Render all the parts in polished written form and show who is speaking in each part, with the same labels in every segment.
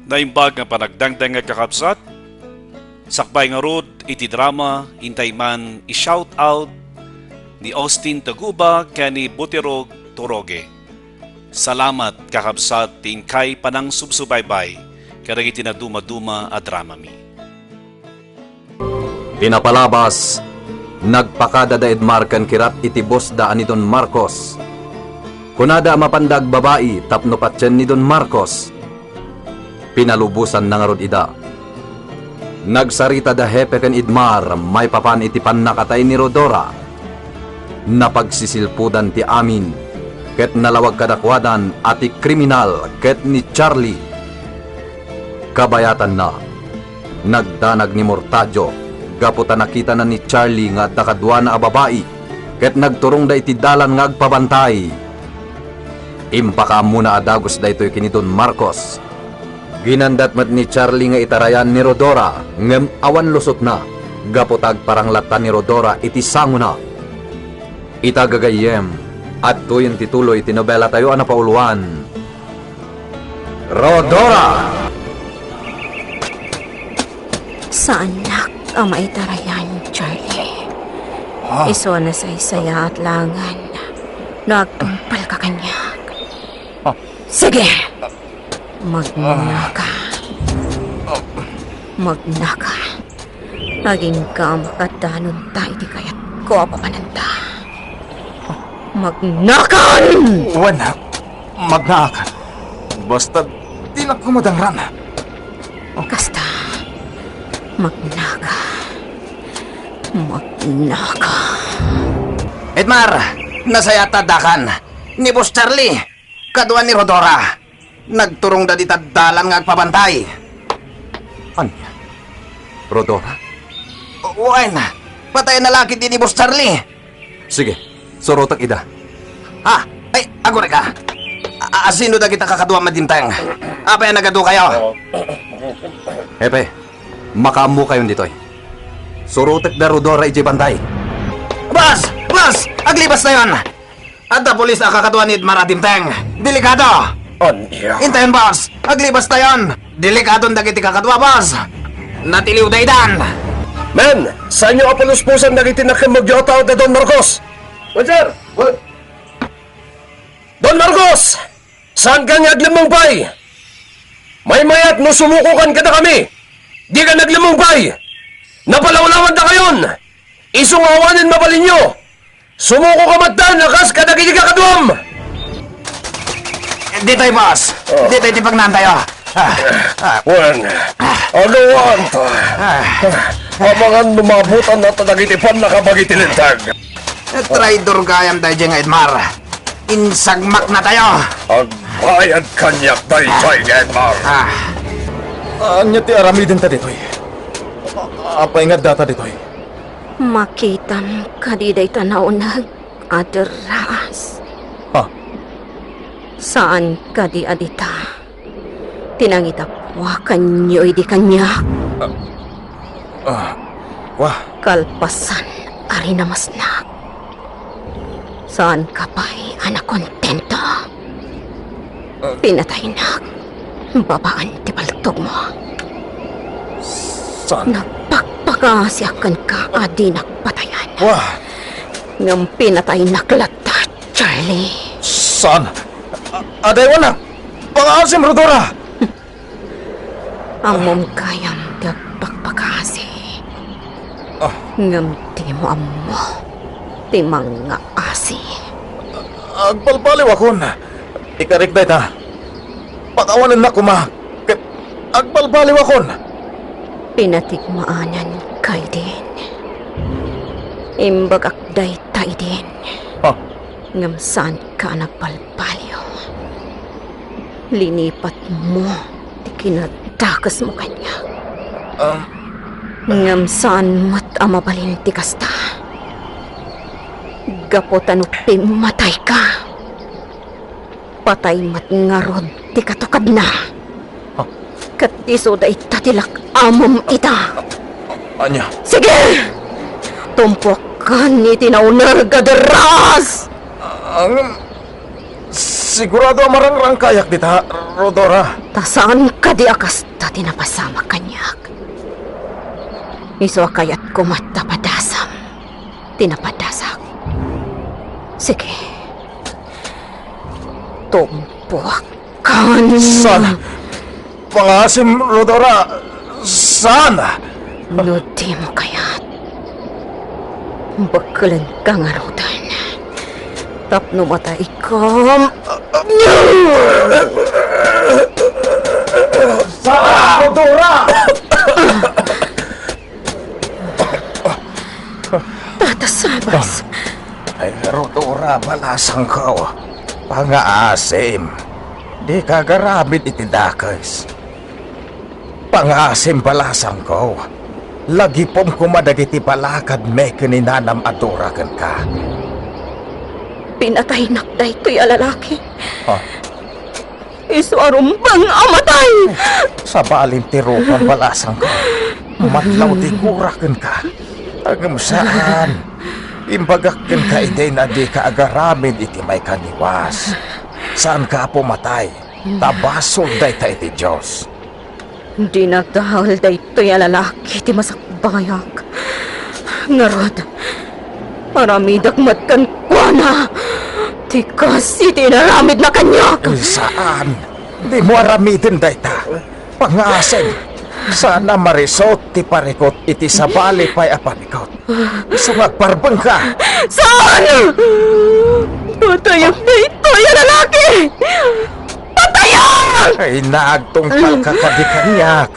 Speaker 1: Naimbag nga panagdangdang nga kakabsat, sakbay nga rod iti drama, intay man i-shout out ni Austin Taguba kani Butirog Turoge. Salamat kakabsat tingkay panang subsubaybay karang iti na duma-duma a drama mi.
Speaker 2: Pinapalabas, nagpakada da Edmar kan kirat iti boss daan ni Don Marcos. Kunada mapandag babae tapno patyan ni Don Marcos. Pinalubusan na nga rod ida. Nagsarita da hepe kan Edmar, may papan iti nakatay ni Rodora. Napagsisilpudan ti amin, ket nalawag kadakwadan ati kriminal ket ni Charlie. Kabayatan na, nagdanag ni Mortadio, gaputa nakita na ni Charlie nga dakadwa na a babae, ket nagturong da iti dalan nga agpabantay. Impaka muna adagos da ito'y kini Don Marcos. Ginandat mat ni Charlie nga itarayan ni Rodora, ngem awan lusot na, gaputag parang lata ni Rodora iti sango na. Itagagayem, at to yung titulo iti nobela tayo ana pauluan. Rodora!
Speaker 3: Saan nak ang maitarayan, Charlie? Iso na sa isaya at langan. Nagtumpal ka kanya. Sige! Magnaka. Magnaka. Naging ka makadanon tayo di kaya't ko papananda. Magnakan!
Speaker 4: Wala. Magnaakan. Basta di na kumadangran.
Speaker 3: Kasta. Magnaka. Magnaka.
Speaker 5: Edmar, nasaya tadakan. Ni Boss Charlie, kaduan ni Rodora. Nagturong da di tadalan nga agpabantay.
Speaker 2: Anya? Rodora?
Speaker 5: Uwain, patay na laki din ni Boss Charlie.
Speaker 2: Sige, sorotak ida.
Speaker 5: Ha? Ay, agore ka. Asino da kita kakaduan madintang? Apa yang nagadu kayo?
Speaker 2: Hepe, makamu kayon ditoy. Sorotak da Rodora iji bantay.
Speaker 5: Bas! Bas! Aglibas na yon! At polis ang kakaduan ni Edmar Adimteng. Delikado!
Speaker 4: Anya?
Speaker 5: Intayin, boss! Aglibas na yon! Delikado ang dagiti kakadwa, boss! Natiliw da idan!
Speaker 4: Men, saan nyo apaluspusan nagiti nakimagyotaw na Don Marcos? What, sir? What? Don Marcos! Saan ka naglamumpay? May mayat no sumukukan ka na kami! Di ka naglamumpay! Napalawlawan na kayon! Isungawanin mabalin nyo! Sumuko ka magdan, nakas ka nagiti kakadwam!
Speaker 5: Dito'y, boss! Dito'y tipag nantayo!
Speaker 4: Wen, agawan to. Amangan lumabutan na tanagitipan na kapagitilintag.
Speaker 5: Traidor gayam tayo dyan nga, Edmar! Insagmak na tayo!
Speaker 4: Ang bayad kanyak tayo dyan, Edmar.
Speaker 6: Anya ti aramidin ta ditoy. Apa ingat data ditoy?
Speaker 3: Makitam kadiday tanaw na adras.
Speaker 6: Ha?
Speaker 3: Saan kadi adita? Tinangitapwa kanyo di kanya.
Speaker 6: Wah,
Speaker 3: Kalpasan ari namas na. Saan ka pa'y anak kontento? Pinatay na. Babaan ti paltog mo.
Speaker 6: saan?
Speaker 3: Nagpagpagasyakan ka adi nakpatayan.
Speaker 6: Wah,
Speaker 3: Ngam pinatay naklata, Charlie.
Speaker 6: saan? Aday wala. Pangasim Rodora.
Speaker 3: Amom kayang gagpagpagasi. Ngam di mo amo. Ti mga asi.
Speaker 6: Agbalbaliw akon. Ikarik day ta. Pakawanan na kuma. Agbalbaliw akon.
Speaker 3: Pinatigmaanan kay din. Imbag akday tay din.
Speaker 6: Ha?
Speaker 3: Ngam saan ka nagbalbaliw. Linipat mo. Di kinadakas mo kanya. Ngam saan mo't amabalin ti kasta. Gapotan upi matay ka. Patay mat ngarod ti katukad na. Kat iso da itatilak amom ita.
Speaker 6: Anya?
Speaker 3: Sige! Tumpok ka ni tinaunar gadaras!
Speaker 6: Sigurado amarang kayak dita, Rodora.
Speaker 3: Tasaan ka di akas ta tinapasama kanyak. Iso kayat kumata padasam. Tinapadasak. Sige. Tumpuak kan.
Speaker 6: Saan? Pangasim, Rodora. Saan?
Speaker 3: Nudi mo kayat. Bakalan ka nga rodan. Tapno mata ikam.
Speaker 6: Saan, Rodora?
Speaker 3: Tatasabas.
Speaker 5: Ay, Rodora, balasang ko. Pangaasim. Di ka garamid itidakas. Pangaasim balasang ko. Lagi pom kumadagiti balakad me kininanam adorakan ka.
Speaker 3: Pinatay nakday to'y alalaki.
Speaker 5: Ha?
Speaker 3: Iso arumbang amatay.
Speaker 5: Sa balim tirupan balasang ko. Matlaw di kurakan ka. Agam saan? Imbagakin ka ide na di ka agaramid iti may kaniwas. Saan ka pumatay? Tabasol day ta iti Diyos.
Speaker 3: Di nagdahal day to'y alalaki ti masakbayag. Ngarod, maramidak matkan kuana. Ti kasi tinaramid na kanyak.
Speaker 5: Saan? Di mo aramidin day ta. Pangasin. Sana marisot ti parikot iti sabali pa'y apanikot. Sumagparbang ka.
Speaker 3: Saan? Patayag na ito'y alalaki. Patayag!
Speaker 5: Ay naagtungkal ka kadikanyak.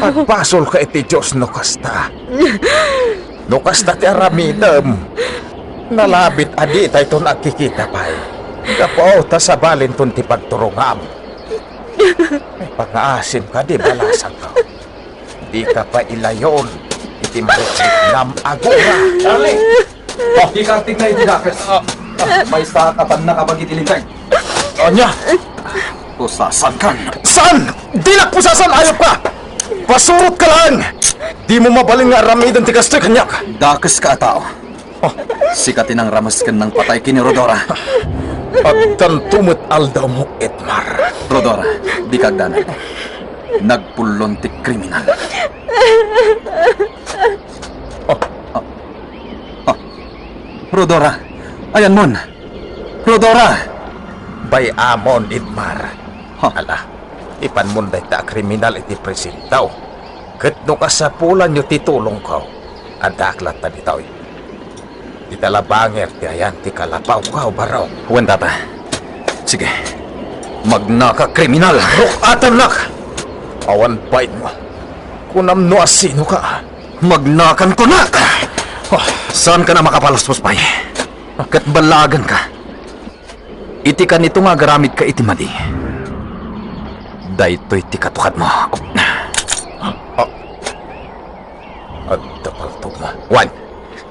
Speaker 5: Pagpasol ka iti Diyos no kasta. No kasta ti aramidem. Nalabit adi tayo ito nakikita pa'y. Kapo ta sa balin ton ti pagturungam. Ay pangaasim ka di balasang ka. Di ka pa ilayon. Iti maritsik nam agora.
Speaker 2: Charlie! Oh, ikarting na itidakas. May sakapan na kapag itilintay.
Speaker 6: Anya?
Speaker 2: Pusasan kan.
Speaker 6: Saan? Di na pusasan, ayop ka! Pasurot ka lang! Di mo mabaling nga aramidan ti kastoy kanyak.
Speaker 2: Dakas ka tao. Oh, sikatin ang ramaskan ng patay kini Rodora.
Speaker 6: At tantumot aldaw mo, Edmar.
Speaker 2: Rodora, di kagdanan. Nagpulon ti kriminal. Rodora, ayan mon. Rodora!
Speaker 5: Bay amon, Edmar. Hala, ipanmunday ta kriminal iti presintaw. Ket no kasapulan nyo titulong ko. Adaklat ta ditaw. Di talabanger ti ayan ti kalapaw ka baraw.
Speaker 2: Huwag tata. Sige. Magnaka kriminal.
Speaker 6: Rukatan nak! Awan bait mo. Kunam no asino ka.
Speaker 2: Magnakan ko na! Saan ka na makapaluspos pa'y? Kat balagan ka. Iti ka nito nga garamit ka iti madi. Daytoy ti katukad mo.
Speaker 5: At tapaltog na.
Speaker 2: Wan,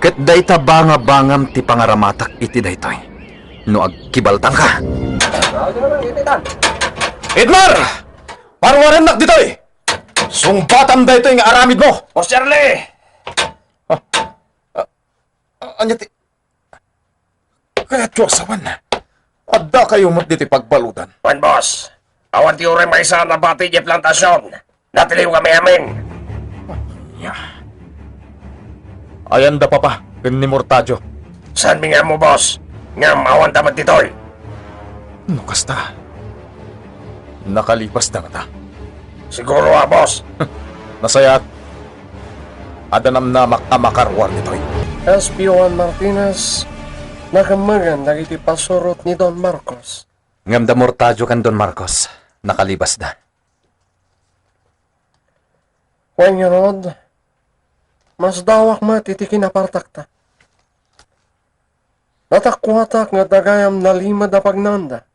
Speaker 2: kat dayta banga-bangam ti pangaramatak iti daytoy. No agkibaltang ka.
Speaker 6: Edmar! Parwaran nak ditoy! Sumbatan da ito yung aramid mo!
Speaker 4: Boss Charlie!
Speaker 6: Anya ti... Kaya Diyosawan, adda kayo mat diti pagbaludan.
Speaker 4: Juan boss, awan ti ure may isa na bati di plantasyon. Natiliw kami amin.
Speaker 6: Ayan da papa, ni Mortadio.
Speaker 4: San mi nga mo boss? Ngam awan tamat ditoy.
Speaker 6: No kasta. Nakalipas na nga ta.
Speaker 4: Siguro boss.
Speaker 6: Nasayat. Adanam na makakarwar nito'y.
Speaker 4: SP1 Martinez, nakamagan nagiti pasurot ni Don Marcos.
Speaker 2: Ngam da mortadyo kan Don Marcos. Nakalibas da.
Speaker 4: Juan Rod, mas dawak matitikin apartakta. Natakwatak nga dagayam na lima da pagnanda.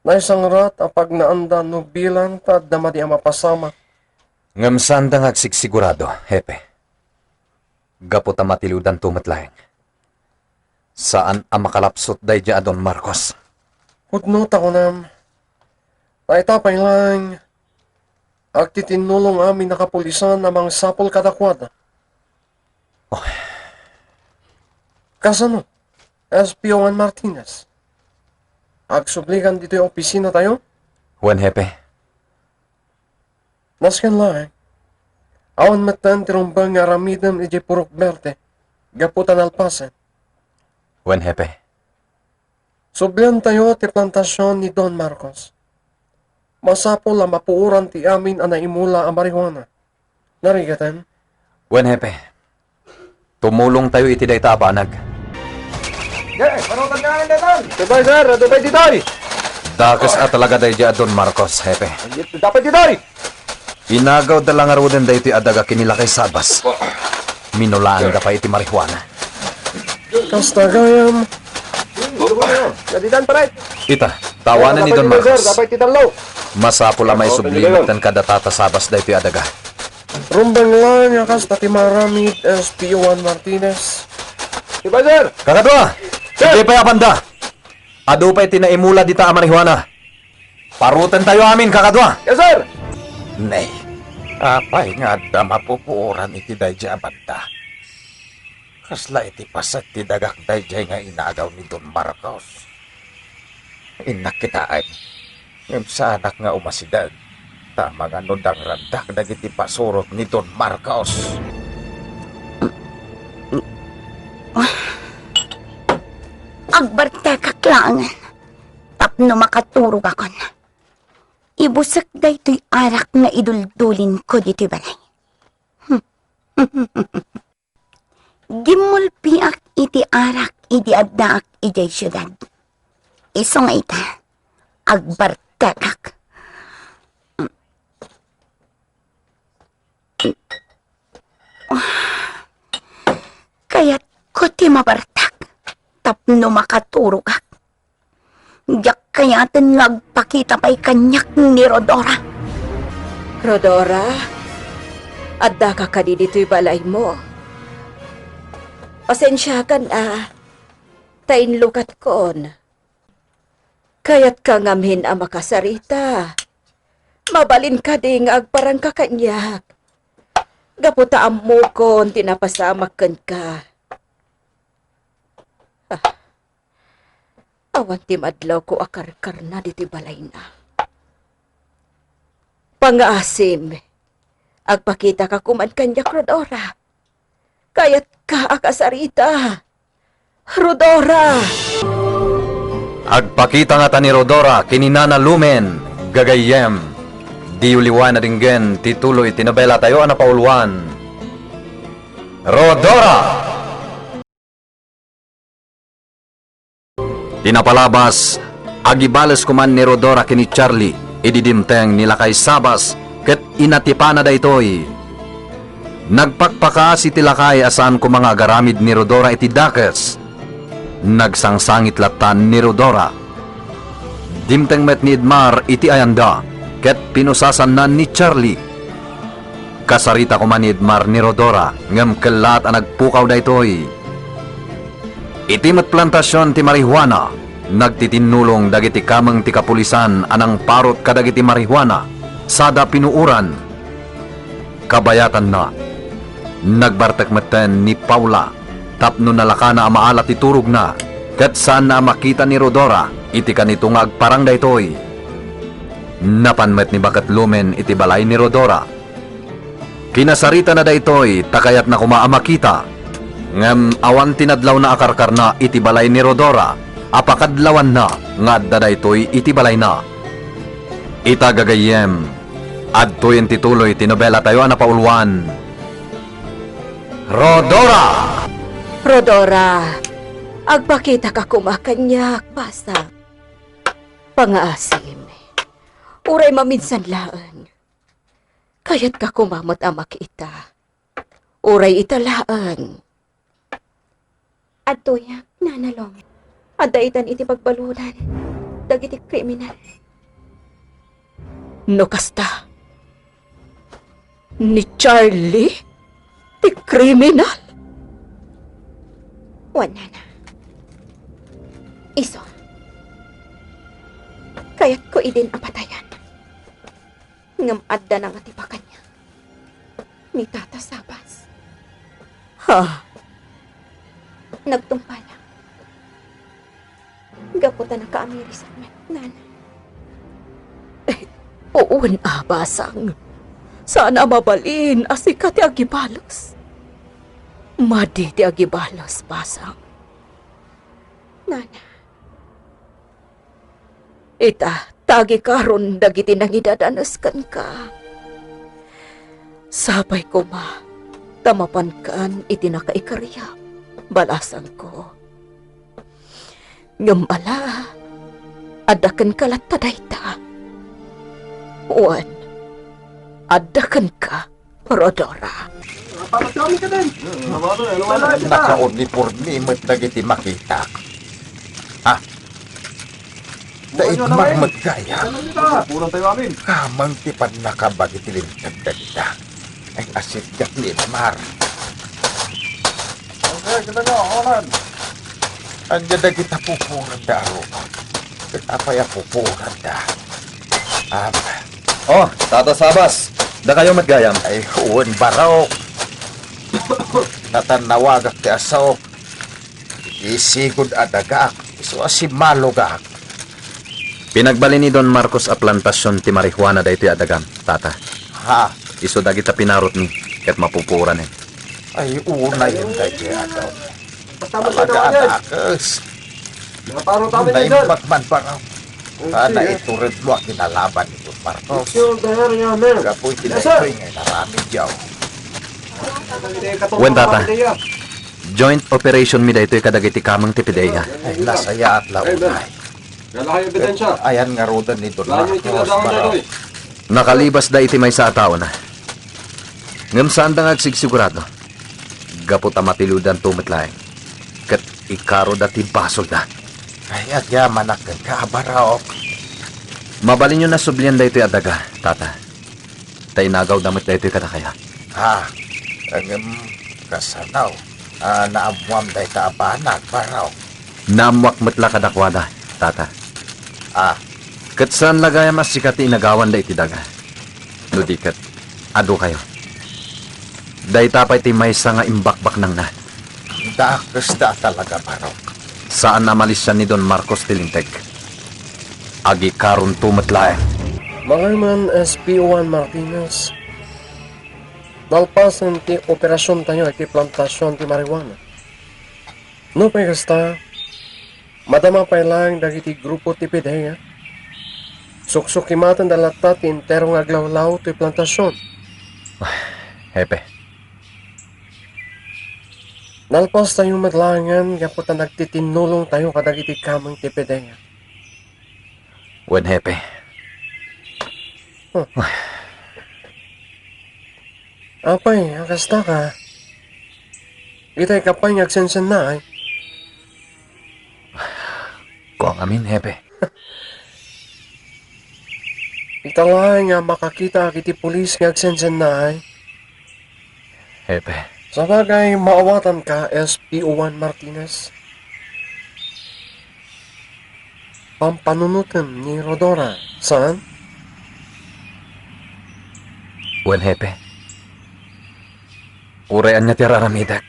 Speaker 4: Na isang rat apag naanda no bilang ta damadi ang mapasama.
Speaker 2: Ngam sanda nga agsigsigurado, hepe. Gapo ta matiludan tumatlaeng. Saan ang makalapsot day dya Don Marcos?
Speaker 4: Hudnot ako nam. Naitapay lang. Agtitinulong amin nakapulisan namang sapol kadakwada.
Speaker 2: Oh.
Speaker 4: Kasano? SP1 Martinez. Agsubligan dito yung opisina tayo?
Speaker 2: Wen hepe.
Speaker 4: Naskan lang. Awan matan tirumbang nga ramidam ije purok berte. Gaputan alpasan.
Speaker 2: Wen hepe.
Speaker 4: Subyan tayo ti plantasyon ni Don Marcos. Masapo la mapuuran ti amin ana imula ang marihuana. Narigatan?
Speaker 2: Wen hepe. Tumulong tayo iti day tabanag.
Speaker 4: Titoy, sir! Titoy, titoy!
Speaker 2: Dakas at talaga day di Don Marcos, hepe.
Speaker 4: Dapat titoy!
Speaker 2: Inagaw da lang aruden da iti adaga kinila kay Sabas. Minulaan da pa iti marihuana.
Speaker 4: Kasta gayam. Gaditan paret.
Speaker 2: Ita, tawanan ni Don Marcos.
Speaker 4: Dapat titalo.
Speaker 2: Masapula may sublimat tan kada tata Sabas da iti adaga.
Speaker 4: Rumbang lang yakas tati maramid SP Juan Martinez. Diba, sir?
Speaker 2: Kakadwa! Sige pa yapanda! Ado pa iti naimula di ta marihuana. Parutan tayo amin, kakadwa!
Speaker 4: Yes, sir!
Speaker 5: Nay, apay nga da mapupuoran iti dayjay abanda. Kasla iti pasat ti dagak dayjay nga inagaw ni Don Marcos. Inakitaan, ngem sa anak nga umasidag, tama nga nodang randak dagiti pasurot ni Don Marcos.
Speaker 3: Agbartekak lang. Tapno makaturog akon. Ibusak da ito'y arak nga iduldulin ko dito balay. Gimulpiak iti arak iti addaak iti syudad. Iso nga ita. Agbartekak. Kaya't ko ti mabartak. Tapno makaturog ak. Yak kayaten nagpakita pa'y kanyak ni Rodora.
Speaker 7: Rodora, adda ka kadi dito'y balay mo. Pasensya ka na, tain lukat kon. Kayat ka ngamhin ang makasarita. Mabalin ka ding agparang kakanyak. Gaputaan mo kon tinapasamakan ka. Awan ti madlaw ko akarkar na diti balay na. Pangaasim, agpakita ka kuman kanya, Rodora. Kayat ka akasarita. Rodora!
Speaker 2: Agpakita nga ta ni Rodora, kininana lumen, gagayem. Di uliwan na dinggen, tituloy tinabela tayo na pauluan. Rodora! Tinapalabas, agibales kuman ni Rodora kini Charlie, ididimteng nila kay Sabas, ket inatipana da itoy. Nagpakpaka si Tilakay asan ko mga garamid ni Rodora iti dakes. Nagsangsangit latan ni Rodora. Dimteng met ni Edmar iti ayanda, ket pinusasan na ni Charlie. Kasarita ko man ni Edmar ni Rodora, ngem kelat ang nagpukaw da itoy. Iti met plantasyon ti marihuana, nagtitinulong dagiti kameng ti kapulisan anang parot kadagiti marihuana, sada pinuuran. Kabayatan na, nagbartek meten ni Paula, tapno nalakana amaala ti turog na, ket saan na makita ni Rodora, iti kanitong agparang daytoy. Napanmet ni Bakat Lumen iti balay ni Rodora. Kinasarita na daytoy, takayat na kumaamakita, ngem awan tinadlaw na akarkar na iti balay ni Rodora, apakadlawan na nga dadaytoy iti balay na. Ita gagayem, adtoy tituloy tinobela tayo na pauluan. Rodora!
Speaker 7: Rodora, agpakita ka kumakanyak, basta. Pangaasim, uray maminsan laan. Kayat ka kumamot ang makita. Uray italaan.
Speaker 3: Atoyak, nanalong. Adaitan iti pagbalunan. Dagiti kriminal.
Speaker 7: No kasta. Ni Charlie? Ti kriminal?
Speaker 3: Wala na. Iso. Kaya't ko idin apatayan. Ngam adda na nga tipakan niya. Ni Tata Sabas.
Speaker 7: Ha?
Speaker 3: Nagtumpa lang. Gaputan na kaamiri sa amin, nana.
Speaker 7: Uun basang. Sana mabalin asika ti agibalos. Madi ti agibalos, basang. Nana. Ita, tagi karon dagiti nangidadaneskan ka. Sabay ko ma, tamapan kan iti nakaikarya, balasan ko. Ngambala, adakan kalat tadayta. Uwan, adakan ka, Rodora.
Speaker 5: Naka-uniforme mo't dagiti makita. Ha? Daig magmagkaya. Kamang tipan nakabagi tilintag dagita. Ay asit yak ni Mar. Anya dagita pupuran da aro. Apa ya pupuran da?
Speaker 2: Oh, Tata Sabas, da kayo matgayam.
Speaker 5: Ay huwan baraw. Natanawagak ti asaw. Isigod adagak. Iso asimalogak.
Speaker 2: Pinagbali ni Don Marcos a plantasyon ti marihuana da iti adagam, Tata.
Speaker 5: Ha?
Speaker 2: Iso dagita pinarot ni, ket mapupuran eh.
Speaker 5: Ay una yun dagi agaw. Alaga-alagas. Naimbak man baraw. Sana ito rin mo ang kinalaban ni Don Marcos. Kapoy tinaytoy ngay narami diyaw.
Speaker 2: Wen, Tata. Joint operation mi da ito'y kadagiti kamang tipideya.
Speaker 5: Ay nasaya at launay. Ayan nga rodan ni Don Marcos baraw.
Speaker 2: Nakalibas da iti may sa tao na. Ngam saan da ngagsigsigurado. Gapot a matiludan tumitlaeng. Kat ikaro dati basol da.
Speaker 5: Ay agyaman na kagabaraw.
Speaker 2: Mabalin nyo na sublian da ito'y adaga, Tata. Tay nagaw damit da ito'y kadakaya.
Speaker 5: Ha? Ang kasanaw. Naamuam da itaabanag baraw.
Speaker 2: Namwak matla kadakwada, Tata. Kat saan lagaya mas sikati inagawan da iti daga. Nudikat, ado kayo. Day tapay ti may nga imbakbak nang na.
Speaker 5: Dakas da talaga baraw.
Speaker 2: Saan namalis siya ni Don Marcos Tilinteg? Agi karon tumatlae.
Speaker 4: Mangarman SP1 Martinez. Nalpasan ti operasyon tayo iti plantasyon ti marijuana. No pa kasta, madama pa lang dagiti grupo ti pideya. Suksukimatan dalata ti interong aglawlaw ti plantasyon.
Speaker 2: Hepe,
Speaker 4: Nalpas tayong madlangan kaputa nagtitinulong tayo kadagiti kamang ti pideya.
Speaker 2: wen hepe.
Speaker 4: Apay, akasta ka. Itay kapay ngagsensen na ay.
Speaker 2: Kung amin, hepe.
Speaker 4: Italay nga makakita kiti pulis ngagsensen na ay.
Speaker 2: Hepe.
Speaker 4: Sa bagay, maawatan ka, SP1 Martinez. Pampanunutan ni Rodora. Saan?
Speaker 2: Wen hepe. Urean niya ti raramidak.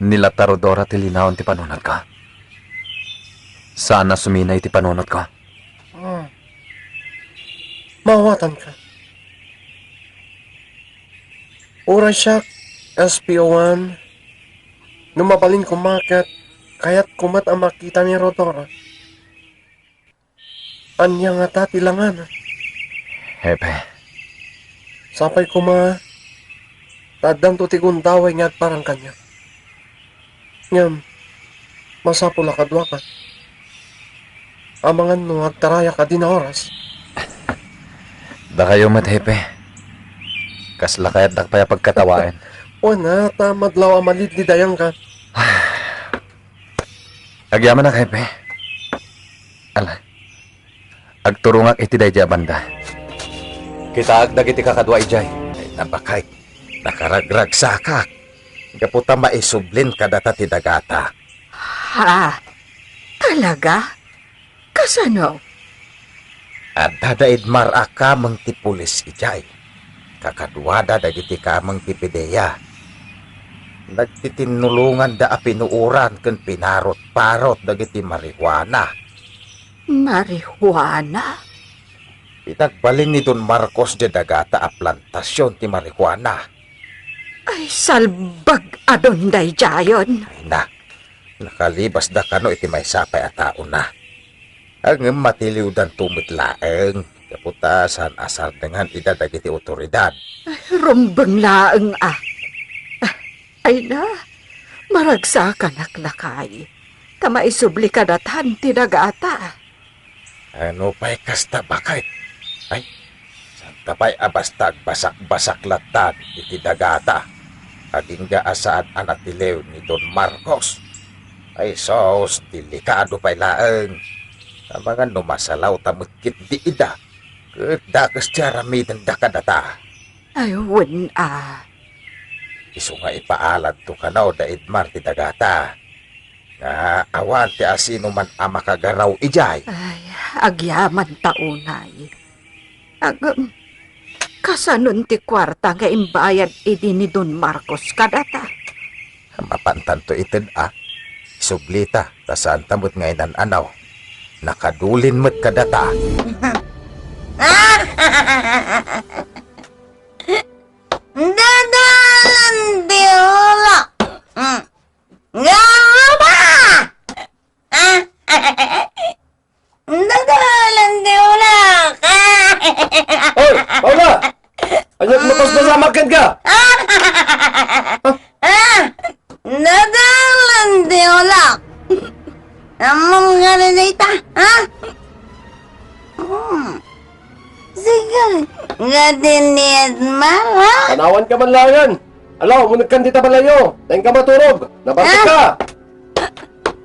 Speaker 2: Nila tarodora ti linawon ti panunod ka. Sana suminay ti panunod ka.
Speaker 4: Maawatan ka. Ura siya, SP01. Numabalin kumakat, kaya't kumat ang makita ni Rodora. Anya nga tatilangan.
Speaker 2: Hepe.
Speaker 4: Sapay kuma, tadang tutikun daway nga at parang kanya. Ngam, masapula kadwa ka. Amangan no, agtaraya ka din na oras.
Speaker 2: Da kayo mat hepe. Kasla kaya't dakpaya pagkatawain.
Speaker 4: O na, tamadlaw amalit di dayang ka.
Speaker 2: Agyaman na hepe. Ala. Agturungak iti dayja banda. Kita agdag iti kakadwa ijay.
Speaker 5: Ay nabakay. Nakaragrag sakak. Kaputa maisublin kadata ti dagata.
Speaker 7: Ha? Talaga? Kasano?
Speaker 5: At dadaid maraka mang ti pulis ijay. Kakadwada dagiti kamang ti pideya. Nagtitinulungan da apinuuran ken pinarot-parot dagiti marihuana.
Speaker 7: Marijuana?
Speaker 5: Pinagbalin ni Don Marcos de dagata a plantasyon ti marihuana.
Speaker 7: Ay, salbag adon day jayon.
Speaker 5: Ay na, nakalibas da kano iti may sapay a tao na. Ang matiliw dan tumitlaeng, kaputasan asar dengan idadag iti otoridad.
Speaker 7: Rumbeng laeng ah. Ay na, maragsakan naklakay. Tama isubli ka datan ti dagata.
Speaker 5: Ano pa'y kasta bakit? Ay, santa pa'y abastag basak-basak latad iti dagata. Aging gaasaan anak tilew ni Don Marcos. Ay sos, delikado pa'y laeng. Tamangan numasalaw tamagkit di ida. Dakas tiaramidan da kadata.
Speaker 7: Ay, wun ah.
Speaker 5: Iso nga ipaalad to kanaw da idmar ti dagata. Nga awan ti asino man amakagaraw ijay.
Speaker 7: Ay, agyaman taunay. Kasanon ti kwarta nga imbayad idi ni Don Marcos kadata.
Speaker 5: Mapantanto itin Sublita, tasaan tamot ngayon anaw. Nakadulin mo't kadata.
Speaker 3: Dadalan di ulo. Nga ba? Dadalan di ulo.
Speaker 4: Hoy, Paula! Anyag mo pas masamakin ka!
Speaker 3: Dadalan di ulo. Among nga rin ita, ha? Sige, nga din ni Edmar, ha?
Speaker 4: Tanawan ka man lang yan! Alaw, munag kan dita balayo! Tayong ka maturog! Nabantik ka!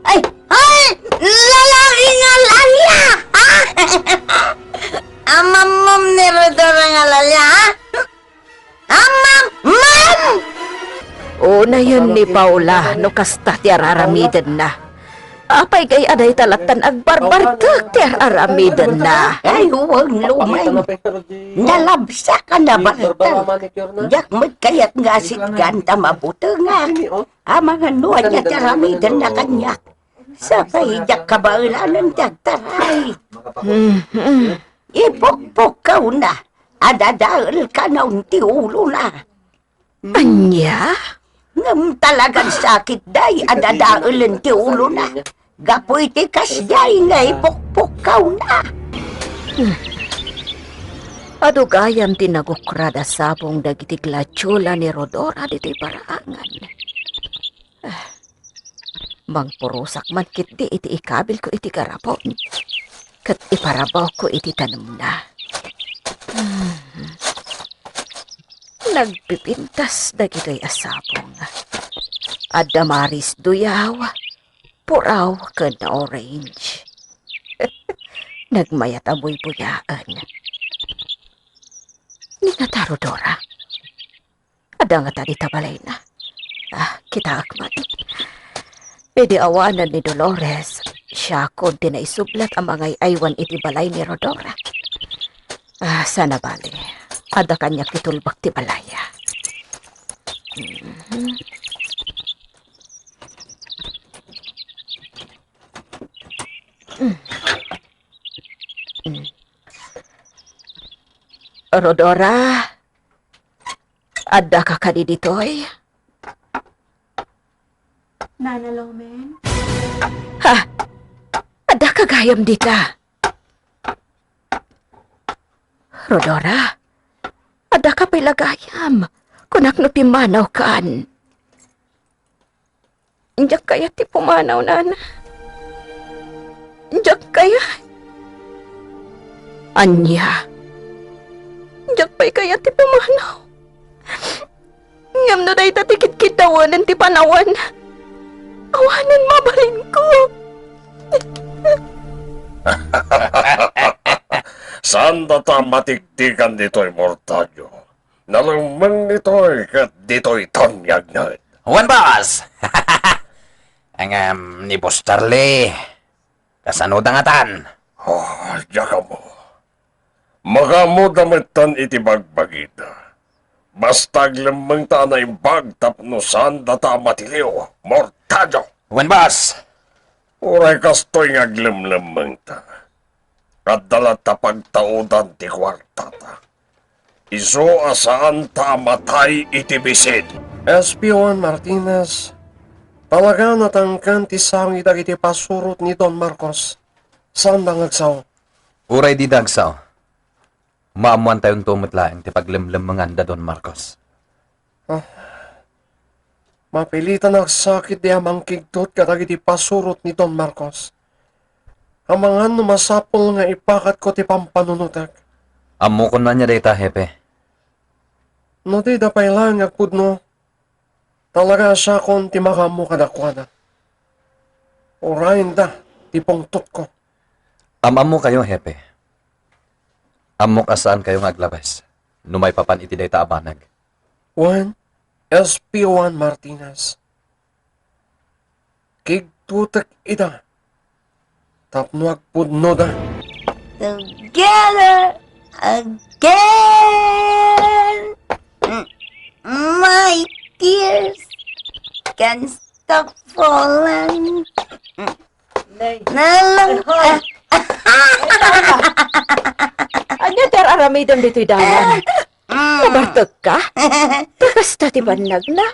Speaker 3: Ay! Ay! Lalaki nga lalya! Ha? Amam mom ni Rodora nga lalya, ha? Amam! Mam!
Speaker 7: Una yun ni Paula, no kasta ti araramiden na. Apay kay aday talatan agbarbartak ti araramiden na.
Speaker 3: Ay, huwag lumay. Nalabsa ka na ba? Yak mo't kayat nga sitgan ta mabuto nga. Mga nuwan niya taramidan na kanyak. Sabay yak kabaulanan tagtaray. Ipukpuk ka na. Adadaal ka na unti ulo na.
Speaker 7: Anya?
Speaker 3: Ngam talagang sakit day. Adadaalan ti ulo na. Gapoy ti kasyay nga ipukpuk ka na.
Speaker 7: Adugayam tinagokrada sabong dagiti glatsula ni Rodora dito'y paraangan. Mangpurusak man kiti iti ikabil ko iti garapon. Kat iparabaw ko iti tanong na. Nagpipintas dagito'y asabong. Adamaris duyaw, puraw ka na orange. Nagmayat amoy buyaan. Ni nga taro, Dora. Ada nga tadi tabalay na. Kita akmat. Pwede awanan ni Dolores. Siya konti na isublat ang mga aywan iti balay ni Rodora. Sana bali. Ada kanya kitulbak ti balaya. Rodora, ada ka kadi ditoy?
Speaker 8: Nana Lomen?
Speaker 7: Ha? Ada ka gayam dita? Rodora, ada ka pilagayam? Kunak no pimanaw kaan. Injak kaya ti pumanaw, nana. Injak kaya? Anya. Injak pa'y kaya ti pumanaw. Ngam no dahi tatikit kitawanan ti panawan. Awanan mabalin ko.
Speaker 4: Saan data matiktikan dito'y mortalyo? Nalumang nito'y kat dito'y tanyag na.
Speaker 6: Juan Boss! Ang ni Boss Charlie. Kasano dangatan?
Speaker 4: Oh, yaka mo. Makamudamitan iti bagbagita. Basta lamang tanay bagtap no saan data matiliw. Mortalyo!
Speaker 6: Juan Boss!
Speaker 4: Uray kasto'y ngaglamlamang ta. Kadala ta pagtaudan ti kwartata. Iso asaan ta matay iti bisid. SP1 Martinez, talaga natangkan ti sangit iti pasurot ni Don Marcos. Saan nangagsaw?
Speaker 2: Uray di dagsaw. Maamuan tayong tumutlaeng ti paglimlim mga Don Marcos.
Speaker 4: Mapilitan nagsakit di amang kigtot kadag iti pasurot ni Don Marcos. Amangan numasapol nga ipakat ko ti pampanunutak.
Speaker 2: Amo ko na niya data, hepe.
Speaker 4: No di dapay lang agpudno. Talaga siya kon ti makamu kadakwada. Urayin da, ti pungtot ko.
Speaker 2: Amamo kayo, hepe. Amok asaan kayo ngaglabas. Numay papan iti data abanag.
Speaker 4: Juan, SP1 Martinez. Kigtutak ida. Tapno agpudno da.
Speaker 3: Together again. My tears can stop falling. Nalang
Speaker 7: Anya ter aramidon dito'y dalan. Nabartag ka? Basta ti banagnap.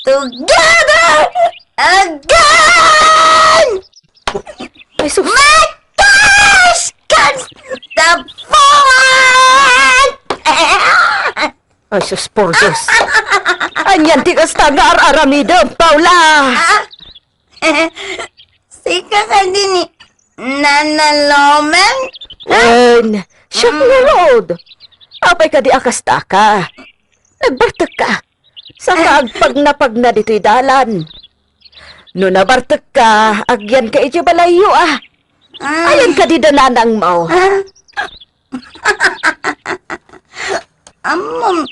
Speaker 3: together again.
Speaker 7: Ay sus!
Speaker 3: My tears can stop falling.
Speaker 7: Ay sus, por Diyos. Anyan ti kasta nga aramidon, Paula.
Speaker 3: Sika ka din ni Nana Lomen.
Speaker 7: En, siya nga road. Apay ka di akasta ka. Nagbartag ka. Sa kaagpag na pag na dito'y dalan. No nabartag ka, agyan ka iti balayo ah. Ayan ka di dananang mo.
Speaker 3: Amom,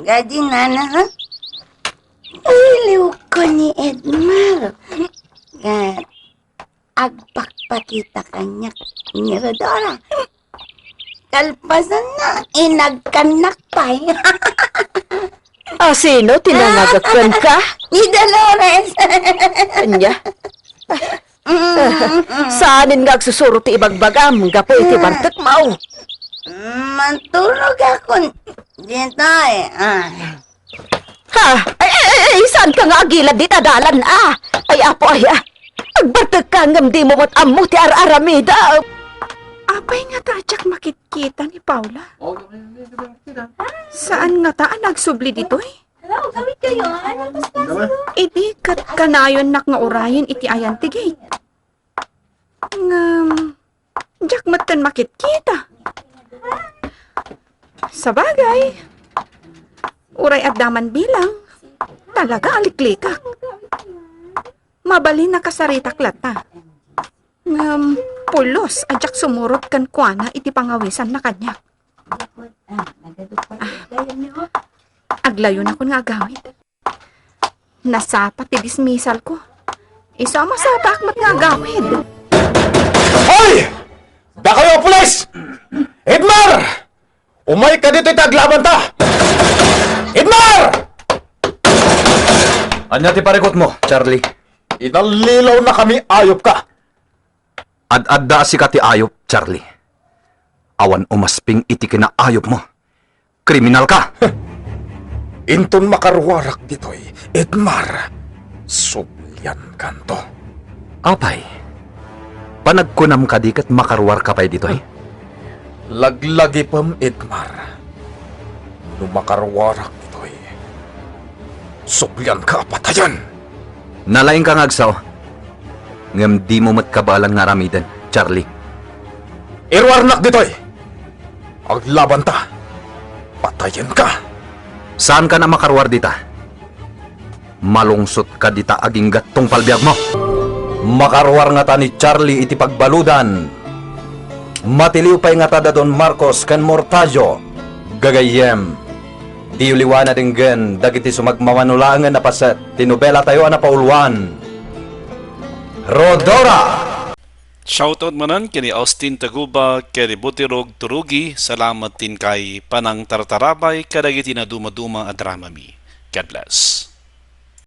Speaker 3: gadi Nana ha? Iliw ko ni Edmar. Gat, agpakpakita kanya ni Rodora. Kalpasan na, inagkanak pa eh.
Speaker 7: Ah, sino? Tinangagakwan ka?
Speaker 3: Ni Dolores.
Speaker 7: Anya? Saanin nga agsusuro ti ibagbagam, gapo iti bartak mau.
Speaker 3: Matulog ako dito eh.
Speaker 7: Ha? Ay, saan ka nga agilad di tadalan ah? Ay, apo ay ah. Agbartag ka ngam di mo mo't amo ti ar-aramida.
Speaker 8: Apay nga ta tsak makitkita ni Paula. Saan nga ta nagsubli dito eh? Iti kat kanayon nak nga orayon iti ayan ti gate. Jak matan makitkita. Sabagay. Uray at daman bilang. Talaga aliklikak. Mabali na kasaritak lata. Pulos, ajak sumurot kan kuana iti pangawisan na kanya. Aglayo na ko nga agawid. Nasapat ti dismissal ko. Isama sa pakmat nga agawid.
Speaker 5: Hoy! Da kayo, pulis! Edmar! Umay ka dito itaglaban ta! Edmar!
Speaker 2: Anya ti parikot mo, Charlie?
Speaker 5: Inalilaw na kami, ayop ka!
Speaker 2: Ad-adda si ka ti ayop, Charlie. Awan umasping iti kinaayop mo. Kriminal ka!
Speaker 5: Inton makarwarak dito'y, Edmar. Subyan kanto.
Speaker 2: Apay, panagkunam ka di kat makarwar ka pa'y dito eh.
Speaker 5: Laglagi pam, Edmar. No makarwarak dito'y, subyan ka patayan.
Speaker 2: Nalaing ka ngagsaw. Ngam di mo matkabalan nga ramidan, Charlie.
Speaker 5: Irwarnak dito'y. Aglaban ta. Patayan ka.
Speaker 2: Saan ka na makarwar dita? Malungsot ka dita aging gatong palbiag mo. Makarwar nga ta ni Charlie iti pagbaludan. Matiliw pa'y nga ta da Don Marcos ken Mortajo. Gagayem. Di uliwana dinggen dagiti sumagmawanulangan na paset. Tinubela tayo na paulwan. Rodora!
Speaker 1: Shoutout manan kini Austin Taguba, kini Butirog Turugi, salamat din kay Panang Tartarabay, kadagiti na dumaduma at ramami. God bless.